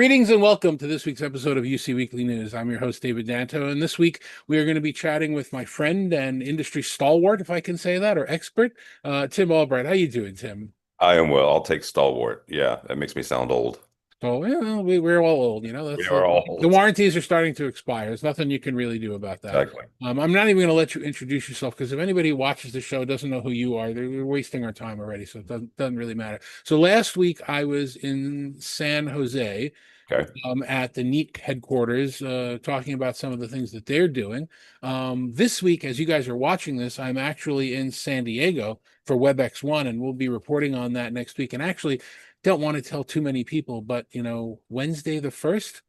Greetings and welcome to this week's episode of UC Weekly News. I'm your host, David Danto, and this week we are going to be chatting with my friend and industry stalwart, if I can say that, or expert, Tim Albright. How you doing, Tim? I am well. I'll take stalwart. Yeah, that makes me sound old. So, yeah, well, we're all old, you know. We That's are all the old. warranties are starting to expire. There's nothing you can really do about that. Exactly. I'm not even going to let you introduce yourself because if anybody who watches the show doesn't know who you are, they're wasting our time already. So it doesn't really matter. So last week I was in San Jose Okay. at the NEAT headquarters, talking about some of the things that they're doing. This week, as you guys are watching this, I'm actually in San Diego for WebEx1, and we'll be reporting on that next week. And actually, don't want to tell too many people, but Wednesday the 1st,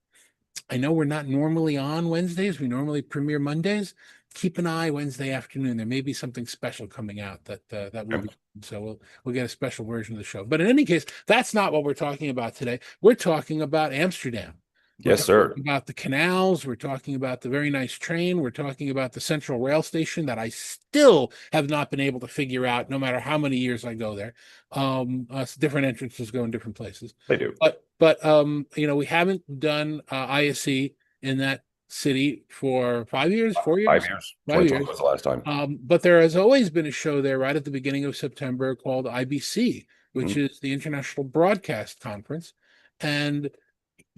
I know we're not normally on Wednesdays. We normally premiere Mondays. Keep an eye Wednesday afternoon. There may be something special coming out that will Okay. be. So we'll get a special version of the show. But in any case, that's not what we're talking about today. We're talking about Amsterdam. We're Yes, talking sir. about the canals. We're talking about the very nice train. We're talking about the central rail station that I still have not been able to figure out, no matter how many years I go there. Different entrances go in different places. They do. But we haven't done ISE in that city for 5 years, 4 years, 5 years. 5 years. 2020 was the last time. But there has always been a show there right at the beginning of September called IBC, which Mhm. is the International Broadcast Conference. And,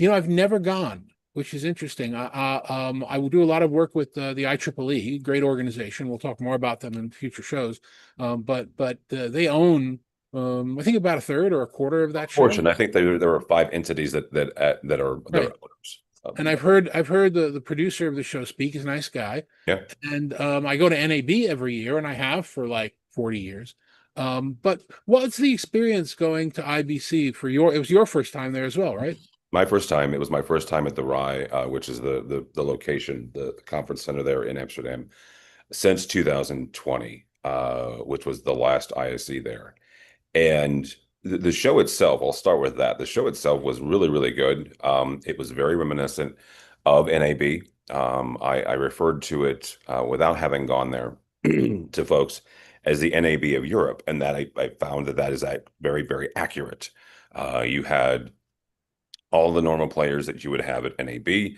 I've never gone, which is interesting. I will do a lot of work with the IEEE, great organization. We'll talk more about them in future shows. But they own, I think, about a third or a quarter of that show. Fortune. I think there are five entities that are Right. owners. And I've heard the producer of the show speak. He's a nice guy. Yeah. And I go to NAB every year, and I have for like 40 years. But what's the experience going to IBC for it was your first time there as well, right? My first time. It was my first time at the RAI, which is the location, the conference center there in Amsterdam, since 2020, which was the last ISE there. And the show itself, I'll start with that. The show itself was really, really good. It was very reminiscent of NAB. I referred to it without having gone there to folks as the NAB of Europe, and that I found that is very, very accurate. You had all the normal players that you would have at NAB,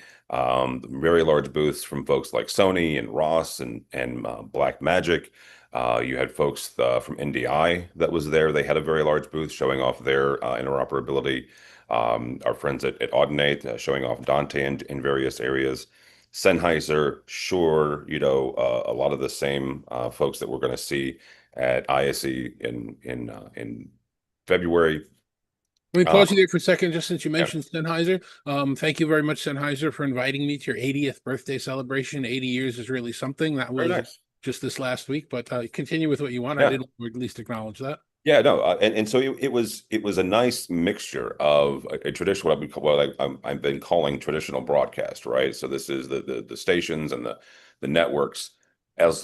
very large booths from folks like Sony and Ross and Black Magic. You had folks from NDI that was there. They had a very large booth showing off their interoperability. Our friends at Audinate showing off Dante in various areas. Sennheiser, Shure, a lot of the same folks that we're going to see at ISE in February. Let me Uh, pause you there for a second, just since you yeah, mentioned Sennheiser. Thank you very much, Sennheiser, for inviting me to your 80th birthday celebration. 80 years is really something. That very was nice. just this last week, but continue with what you want. I Yeah. didn't at least acknowledge that. Yeah, no, and so it was a nice mixture of a traditional I've been calling traditional broadcast, right? So this is the stations and the networks as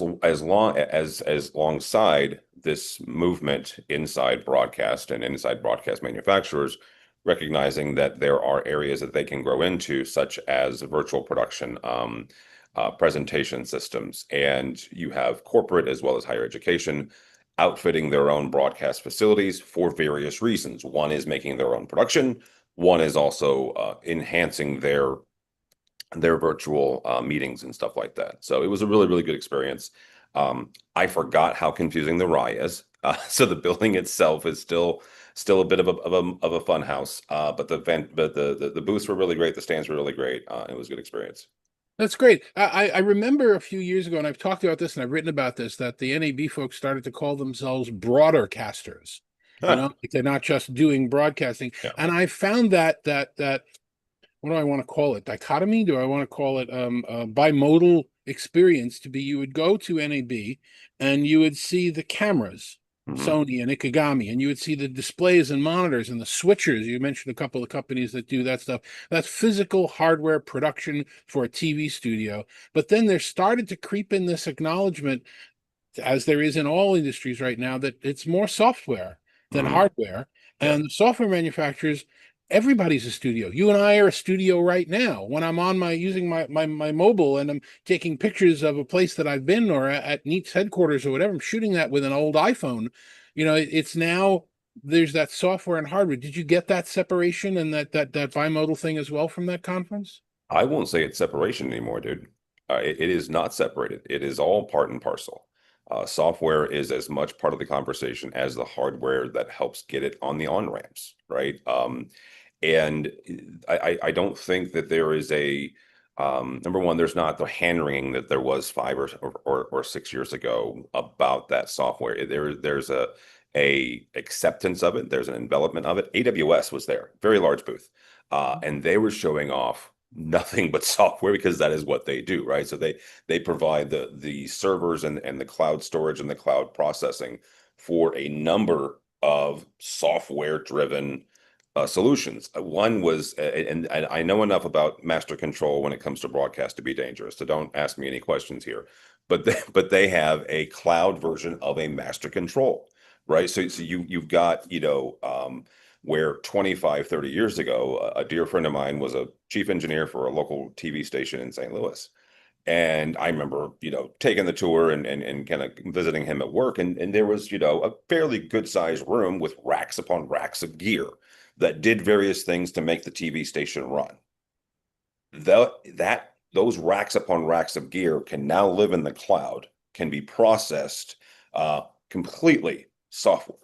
alongside this movement inside broadcast and inside broadcast manufacturers, recognizing that there are areas that they can grow into, such as virtual production, presentation systems, and you have corporate as well as higher education outfitting their own broadcast facilities for various reasons. One is making their own production. One is also enhancing their virtual meetings and stuff like that. So it was a really, really good experience. I forgot how confusing the RAI is. So the building itself is still a bit of a fun house. But the booths were really great. The stands were really great. It was a good experience. That's great. I remember a few years ago, and I've talked about this and I've written about this, that the NAB folks started to call themselves broader casters. Huh. Like they're not just doing broadcasting. Yeah. And I found that what do I want to call it? Dichotomy? Do I want to call it a bimodal experience to be you would go to NAB and you would see the cameras, Mhm. Sony and Ikegami, and you would see the displays and monitors and the switchers. You mentioned a couple of companies that do that stuff. That's physical hardware production for a TV studio. But then there started to creep in this acknowledgement, as there is in all industries right now, that it's more software than Mhm. hardware. Yeah. And the software manufacturers, everybody's a studio. You and I are a studio right now. When I'm on using my mobile and I'm taking pictures of a place that I've been or at NEAT's headquarters or whatever, I'm shooting that with an old iPhone. It's now there's that software and hardware. Did you get that separation and that bimodal thing as well from that conference? I won't say it's separation anymore, dude. It is not separated. It is all part and parcel. Software is as much part of the conversation as the hardware that helps get it on the on ramps, right? And I don't think that there is a number one, there's not the hand wringing that there was 5 or 6 years ago about that software. There's a acceptance of it. There's an envelopment of it. AWS was there, very large booth, and they were showing off nothing but software because that is what they do, right? So they provide the servers and the cloud storage and the cloud processing for a number of software driven solutions. One was, and I know enough about master control when it comes to broadcast to be dangerous. So don't ask me any questions here. But they have a cloud version of a master control, right? So you've got, where 25, 30 years ago, a dear friend of mine was a chief engineer for a local TV station in St. Louis. And I remember, taking the tour and kind of visiting him at work. And there was, a fairly good sized room with racks upon racks of gear that did various things to make the TV station run. Those racks upon racks of gear can now live in the cloud, can be processed completely software.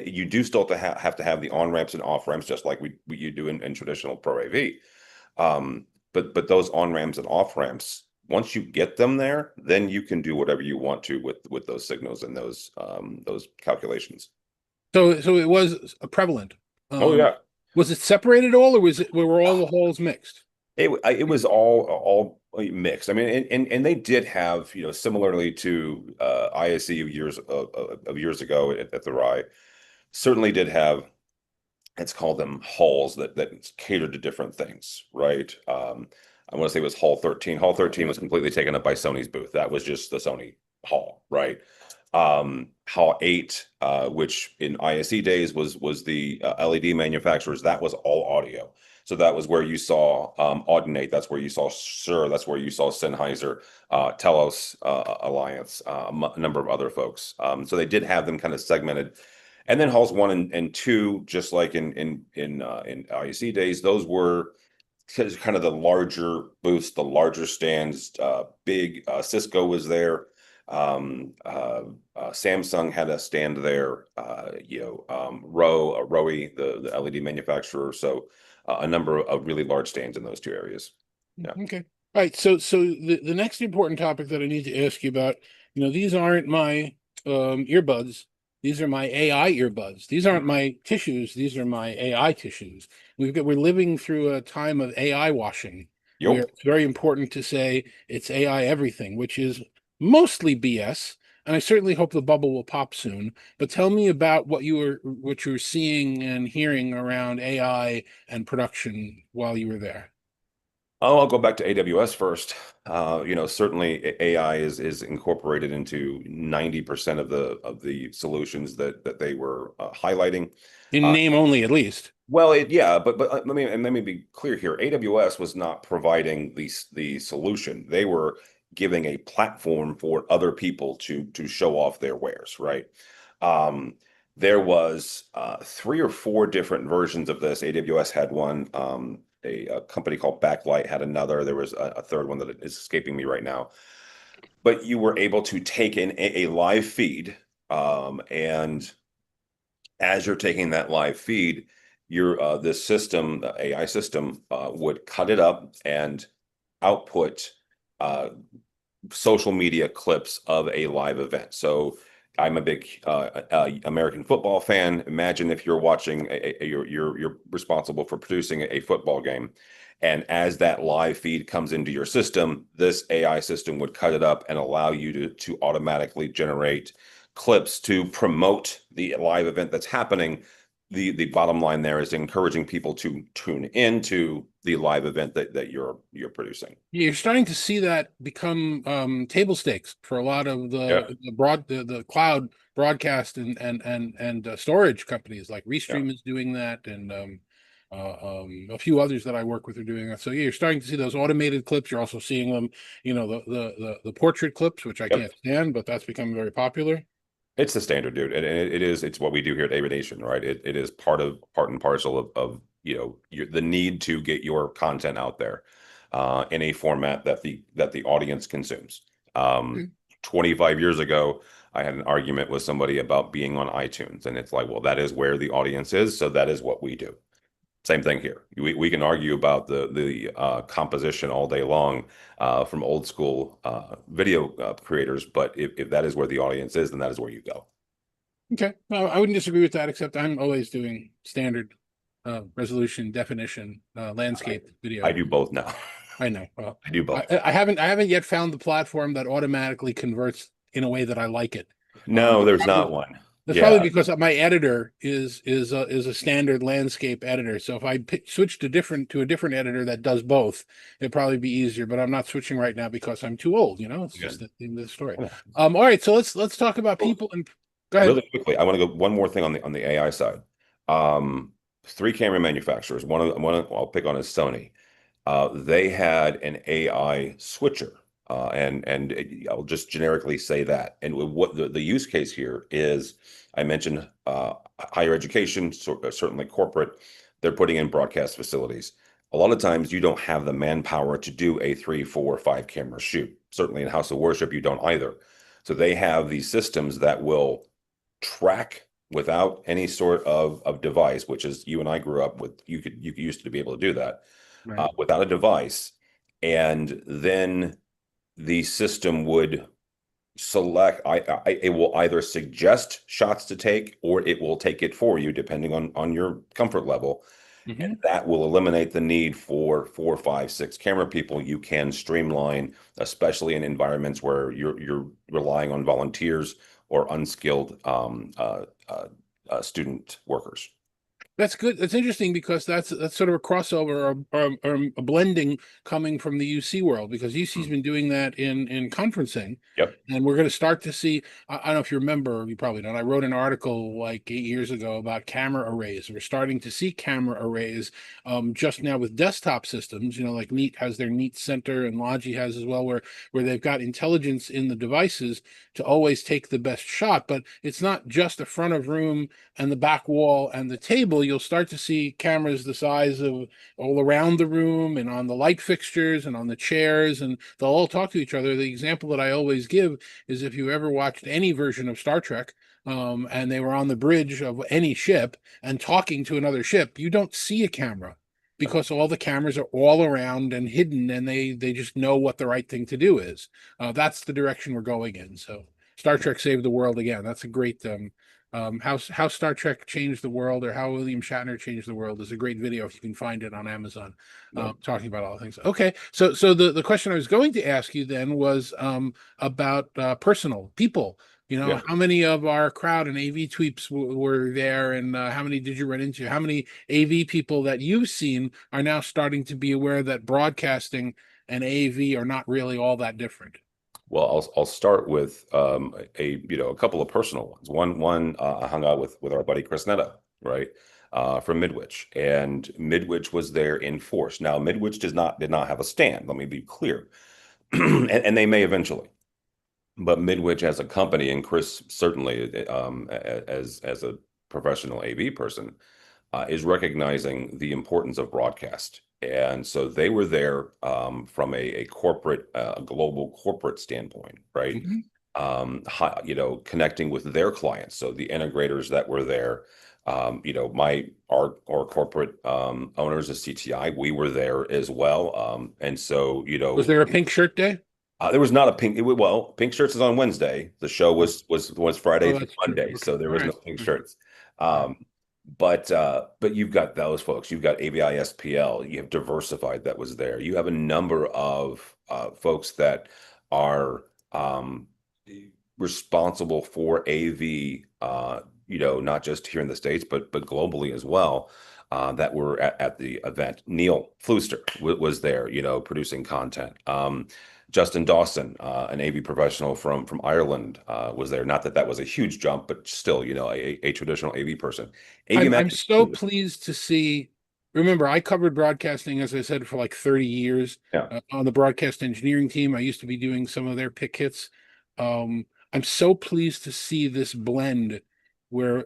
You do still have to have the on ramps and off ramps, just like you do in traditional Pro AV. But those on ramps and off ramps, once you get them there, then you can do whatever you want to with those signals and those calculations. So it was prevalent. Oh yeah. Was it separated all, or were all the halls mixed? It was all mixed. I mean, and they did have, similarly to ISE of years ago at the RAI, certainly did have, let's call them halls that catered to different things, right? I want to say it was Hall 13. Hall 13 was completely taken up by Sony's booth. That was just the Sony hall, right? Hall 8, which in ISE days was the LED manufacturers, that was all audio. So that was where you saw Audinate, that's where you saw Shure, that's where you saw Sennheiser, Telos Alliance, a number of other folks. So they did have them kind of segmented. And then halls 1 and 2, just like in IEC days, those were kind of the larger booths, the larger stands. Big Cisco was there. Samsung had a stand there. Rowie, the LED manufacturer. So a number of really large stands in those two areas. Yeah. Okay. All right. So the next important topic that I need to ask you about, these aren't my earbuds. These are my AI earbuds. These aren't my tissues. These are my AI tissues. We're living through a time of AI washing, where Yep. it's very important to say it's AI everything, which is mostly BS. And I certainly hope the bubble will pop soon. But tell me about what you were seeing and hearing around AI and production while you were there. Oh, I'll go back to AWS first. Certainly AI is incorporated into 90% of the solutions that they were highlighting. In Uh, name only, at least. well, yeah, but let me be clear here. AWS was not providing the solution. They were giving a platform for other people to show off their wares, right? Um, there was 3 or 4 different versions of this. AWS had one. A company called Backlight had another. There was a third one that is escaping me right now. But you were able to take in a live feed, and as you're taking that live feed, this system, the AI system, would cut it up and output uh, social media clips of a live event. So I'm a big American football fan. Imagine if you're watching you're responsible for producing a football game, and as that live feed comes into your system, this AI system would cut it up and allow you to automatically generate clips to promote the live event that's happening. The bottom line there is encouraging people to tune into the live event that you're producing. You're starting to see that become table stakes for a lot of Yeah, the cloud broadcast and storage companies like yeah. Restream is doing that, and a few others that I work with are doing that. So yeah, you're starting to see those automated clips. You're also seeing them, the portrait clips, which I Yep. can't stand, but that's becoming very popular. It's the standard, dude, and it's what we do here at AVNation, right? It is part and parcel of the need to get your content out there in a format that the audience consumes. Um, Mm. 25 years ago, I had an argument with somebody about being on iTunes, and it's like, well, that is where the audience is, so that is what we do. Same thing here. We can argue about the composition all day long from old school video creators, but if that is where the audience is, then that is where you go. Okay, well, I wouldn't disagree with that, except I'm always doing standard resolution definition I, landscape I video. do both now. I know. Well, I do both. I haven't yet found the platform that automatically converts in a way that I like it. No, there's not Probably one. That's probably Yeah, because my editor is a standard landscape editor. So if I switch to a different editor that does both, it'd probably be easier. But I'm not switching right now because I'm too old. It's just good. the end of the story. All right. So let's talk about Well, people and go ahead. really quickly, I want to go one more thing on the AI side. Three camera manufacturers. I'll pick on is Sony. They had an AI switcher, and I'll just generically say that. And what the use case here is, I mentioned higher education, certainly corporate. They're putting in broadcast facilities. A lot of times, you don't have the manpower to do a 3, 4, 5 camera shoot. Certainly in House of Worship, you don't either. So they have these systems that will track without any sort of device, which is you and I grew up with. You used to be able to do that Right. without a device, and then the system would select. It will either suggest shots to take, or it will take it for you, depending on your comfort level. And Hmm. that will eliminate the need for 4, 5, 6 camera people. You can streamline, especially in environments where you're relying on volunteers or unskilled student workers. That's good. That's interesting because that's sort of a crossover or a blending coming from the UC world because UC's Mm. been doing that in conferencing, Yep. and we're going to start to see. I don't know if you remember, you probably don't. I wrote an article like 8 years ago about camera arrays. We're starting to see camera arrays just now with desktop systems. Like Neat has their Neat Center and Logi has as well, where they've got intelligence in the devices to always take the best shot. But it's not just the front of room and the back wall and the table. You'll start to see cameras the size of all around the room and on the light fixtures and on the chairs, and they'll all talk to each other. The example that I always give is if you ever watched any version of Star Trek, and they were on the bridge of any ship and talking to another ship, you don't see a camera because all the cameras are all around and hidden, and they just know what the right thing to do is. That's the direction we're going in. So Star Trek saved the world again. That's a great how Star Trek changed the world or how William Shatner changed the world is a great video if you can find it on Amazon, Yep. talking about all things. Okay, so the question I was going to ask you then was about personal people. Yeah. How many of our crowd and AV tweeps were there, and how many did you run into? How many AV people that you've seen are now starting to be aware that broadcasting and AV are not really all that different? Well, I'll start with a couple of personal ones. One I hung out with our buddy Chris Netta, right, from Midwich, and Midwich was there in force. Now, Midwich did not have a stand. Let me be clear, and they may eventually, but Midwich as a company, and Chris certainly as a professional AV person, is recognizing the importance of broadcast. And so they were there from a corporate, global corporate standpoint, right? Mhm. Connecting with their clients. So the integrators that were there, our corporate owners of CTI, we were there as well. And so, Was there a pink shirt day? there was not a pink. Well, pink shirts is on Wednesday. The show Oh, was Friday oh, through that's true. Monday, Okay. so there All was right. no pink Okay. shirts. All right. Um, but you've got those folks. You've got AVISPL. You have Diversified that was there. You have a number of folks that are responsible for AV. Not just here in the States, but globally as well. That were at the event. Neil Flooster was there, producing content. Justin Dawson, an AV professional from Ireland, was there. Not that that was a huge jump, but still, a traditional AV person. AV I'm Magic. so pleased to see. Remember, I covered broadcasting, as I said, for like 30 years Yeah. on the broadcast engineering team. I used to be doing some of their pick hits. Um, I'm so pleased to see this blend where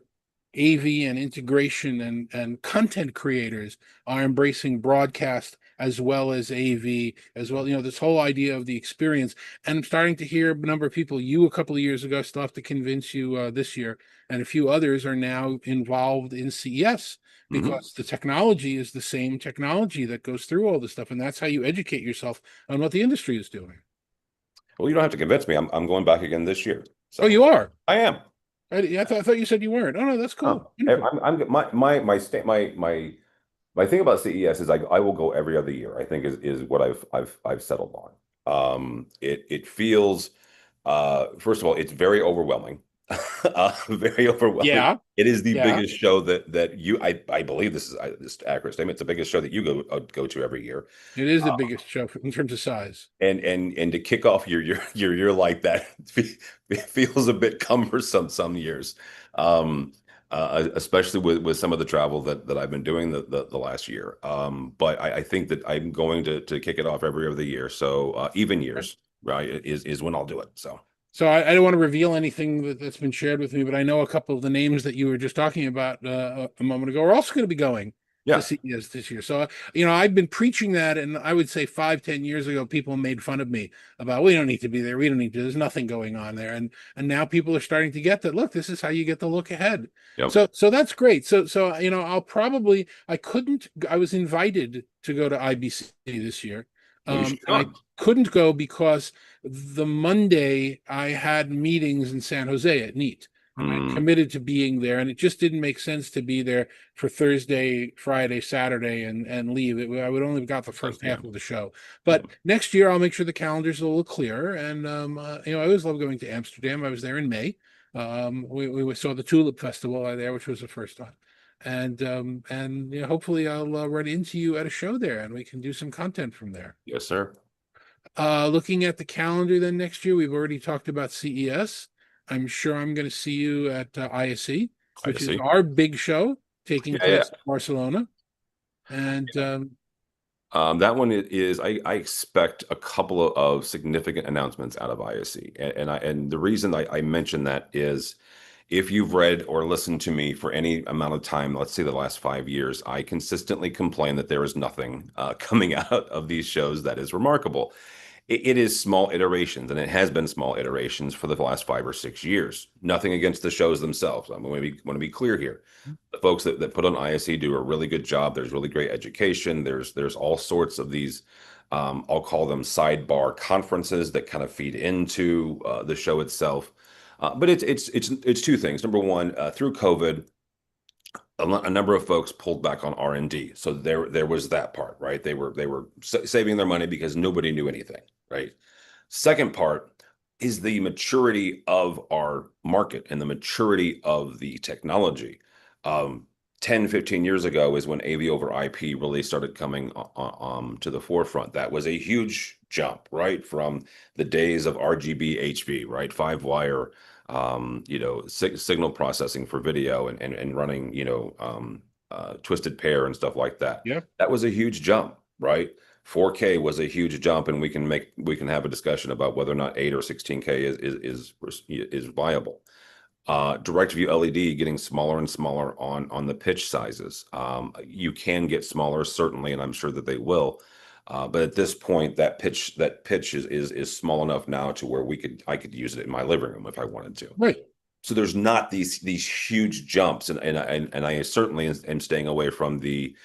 AV and integration and content creators are embracing broadcast as well as AV, as well, this whole idea of the experience. And I'm starting to hear a number of people, you a couple of years ago, still have to convince you this year, and a few others are now involved in CES Mhm. because the technology is the same technology that goes through all this stuff. And that's how you educate yourself on what the industry is doing. Well, you don't have to convince me. I'm going back again this year. Oh, So you are? I am. I thought you said you weren't. Oh, no, that's cool. Oh, Wonderful. I'm my thing about CES is I will go every other year. I think is what I've settled on. It feels first of all, it's very overwhelming. Very overwhelming. Yeah, It is the yeah. biggest show that you I believe this is accurate statement. It's the biggest show that you go to every year. It is the biggest show in terms of size. And to kick off your year like that it feels a bit cumbersome some years, especially with some of the travel that I've been doing the last year. But I think that I'm going to kick it off every other year. So even years, right, is when I'll do it. So So I don't want to reveal anything that's been shared with me, but I know a couple of the names that you were just talking about a moment ago are also going to be going to yeah, CES this year. So, I've been preaching that, and I would say 5, 10 years ago, people made fun of me about, we don't need to be there. We don't need to, there's nothing going on there. And now people are starting to get that, look, this is how you get the look ahead. yep. So that's great. So, I was invited to go to IBC this year. Well, you should And I come. couldn't go because the Monday I had meetings in San Jose at NEAT, and I Mm, committed to being there, and it just didn't make sense to be there for Thursday, Friday, Saturday, and leave. I would only have got the first yeah, half of the show. yeah. But next year I'll make sure the calendar's a little clearer. And I always love going to Amsterdam. I was there in May. We saw the Tulip Festival there, which was the first time. And hopefully I'll run into you at a show there, and we can do some content from there. Yes, sir. Looking at the calendar then next year, we've already talked about CES. I'm sure I'm going to see you at ISE, I which is see. our big show taking Yeah, yeah. place in Barcelona. And That one is I expect a couple of significant announcements out of ISC. And the reason I mention that is if you've read or listened to me for any amount of time, let's say the last 5 years, I consistently complain that there is nothing coming out of these shows that is remarkable. It is small iterations, and it has been small iterations for the last 5 or 6 years. Nothing against the shows themselves. I want to be clear here. The folks that put on ISE do a really good job. There's really great education. There's all sorts of these, I'll call them sidebar conferences that kind of feed into the show itself. But it's two things. Number one, through COVID, a number of folks pulled back on R&D. So there was that part, right? They were saving their money because nobody knew anything, right? Second part is the maturity of our market and the maturity of the technology. Um, 10, 15 years ago is when AV over IP really started coming to the forefront. That was a huge jump, right? From the days of RGB HV, right? Five wire, signal processing for video and running, twisted pair and stuff like that. yeah, That was a huge jump, right? 4K was a huge jump, and we can have a discussion about whether or not 8 or 16K is viable. DirectView LED getting smaller and smaller on the pitch sizes. You can get smaller, certainly, and I'm sure that they will. But at this point, that pitch is small enough now to where I could use it in my living room if I wanted to. right. So there's not these huge jumps, and I certainly am staying away from the,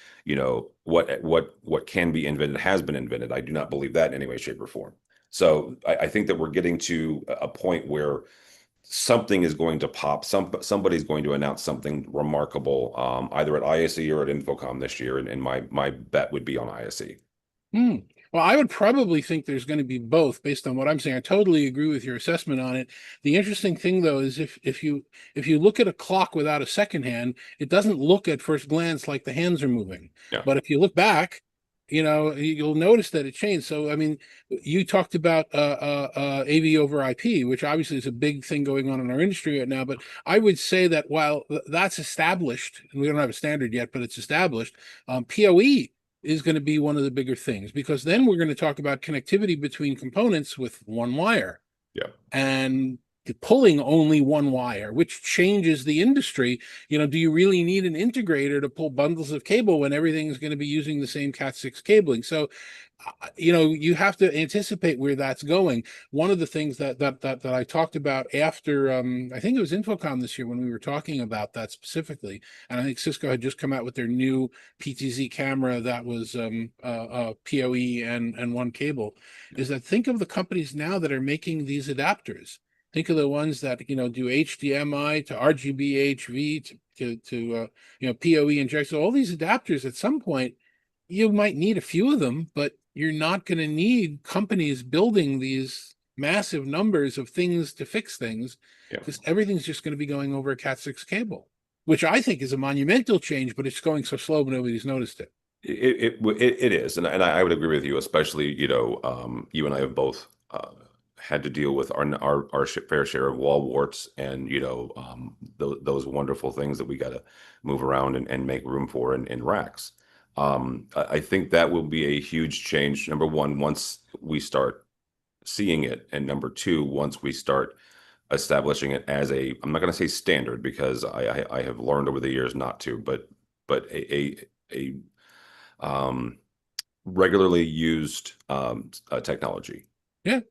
what can be invented has been invented. I do not believe that in any way, shape, or form. So I think that we're getting to a point where something is going to pop. Somebody's going to announce something remarkable, either at ISE or at Infocom this year, and my bet would be on ISE. Hmm. Well, I would probably think there's going to be both based on what I'm saying. I totally agree with your assessment on it. The interesting thing though is if you look at a clock without a second hand, it doesn't look at first glance like the hands are moving. Yeah, But if you look back, you'll notice that it changed. So I mean, you talked about AV over IP, which obviously is a big thing going on in our industry right now. But I would say that while that's established, and we don't have a standard yet, but it's established, PoE is going to be one of the bigger things, because then we're going to talk about connectivity between components with one wire. yeah. And pulling only one wire, which changes the industry. Do you really need an integrator to pull bundles of cable when everything's going to be using the same Cat6 cabling? So you have to anticipate where that's going. One of the things that I talked about after I think it was Infocom this year when we were talking about that specifically, and I think Cisco had just come out with their new PTZ camera that was PoE and one cable, is that think of the companies now that are making these adapters. Think of the ones that do HDMI to RGB HV to PoE and so all these adapters at some point you might need a few of them, but you're not going to need companies building these massive numbers of things to fix things, because everything's just going to be going over a Cat6 cable, which I think is a monumental change, but it's going so slow nobody's noticed it. It is, and I would agree with you, especially you and I have both had to deal with our fair share of wall warts and those wonderful things that we got to move around and make room for in racks. I think that will be a huge change. Number one, once we start seeing it, and number two, once we start establishing it as I'm not going to say standard, because I have learned over the years not to, but a regularly used technology. Yeah.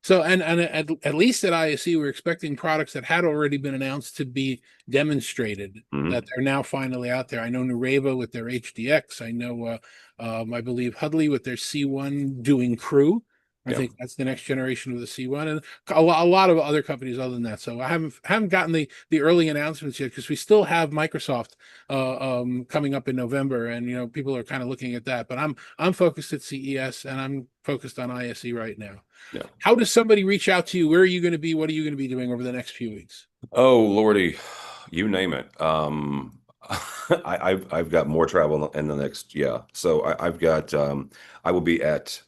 So, and at least at ISE, we're expecting products that had already been announced to be demonstrated, that they're now finally out there. I know Nureva with their HDX. I know, I believe Hudley with their C1 doing crew. I think that's the next generation of the C1, and a lot of other companies other than that. So I haven't gotten the early announcements yet, because we still have Microsoft coming up in November, and people are kind of looking at that. But I'm focused at CES, and I'm focused on ISE right now. Yeah. How does somebody reach out to you? Where are you going to be? What are you going to be doing over the next few weeks? Oh Lordy, you name it. I've got more travel in the next So I've got I will be at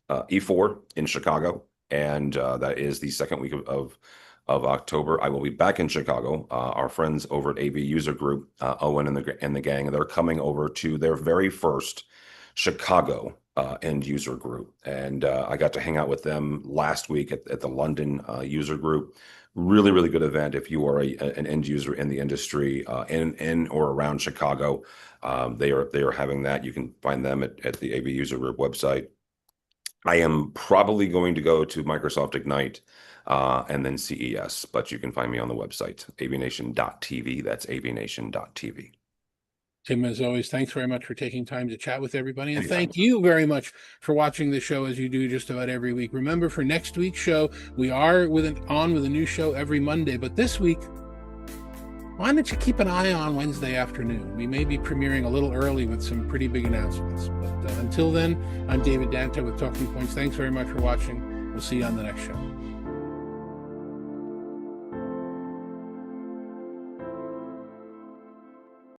E4 in Chicago, and that is the second week of October. I will be back in Chicago. Our friends over at AV User Group, Owen and the gang, they're coming over to their very first Chicago end user group, and I got to hang out with them last week at the London user group. Really good event if you are an end user in the industry in or around Chicago. They are having that. You can find them at the AV User Group website. I am probably going to go to Microsoft Ignite and then CES, but you can find me on the website, AVNation.tv. That's AVNation.tv. Tim, as always, thanks very much for taking time to chat with everybody. And thank you very much for watching the show as you do just about every week. Remember, for next week's show, we are on with a new show every Monday. But this week, why don't you keep an eye on Wednesday afternoon? We may be premiering a little early with some pretty big announcements. But until then, I'm David Danto with Talking Points. Thanks very much for watching. We'll see you on the next show.